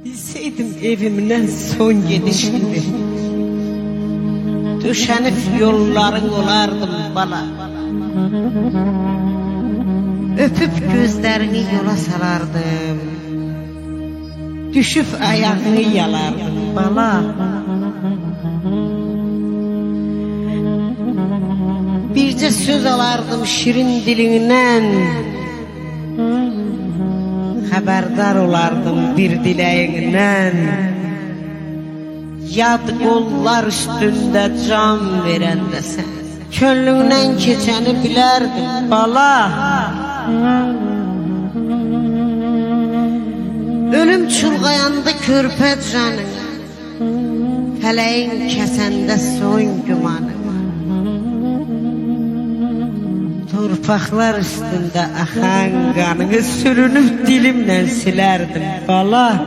Bilseydim evimden son gidişimdi, düşenip yolların olardım bana. Öpüp gözlerini yola salardım, düşüp ayağını yalardım bana. Birce söz alardım şirin dilinden, haberdar olardım bir dileğinden. Yad kollar üstünde can verende sen, könlünden keçeni bilerdim bala. Ölüm çulgayanda körpe canın, feleğin kesende son gümanın. Torpaqlar üstünde axan qanını sürünüp dilimle silerdim bala.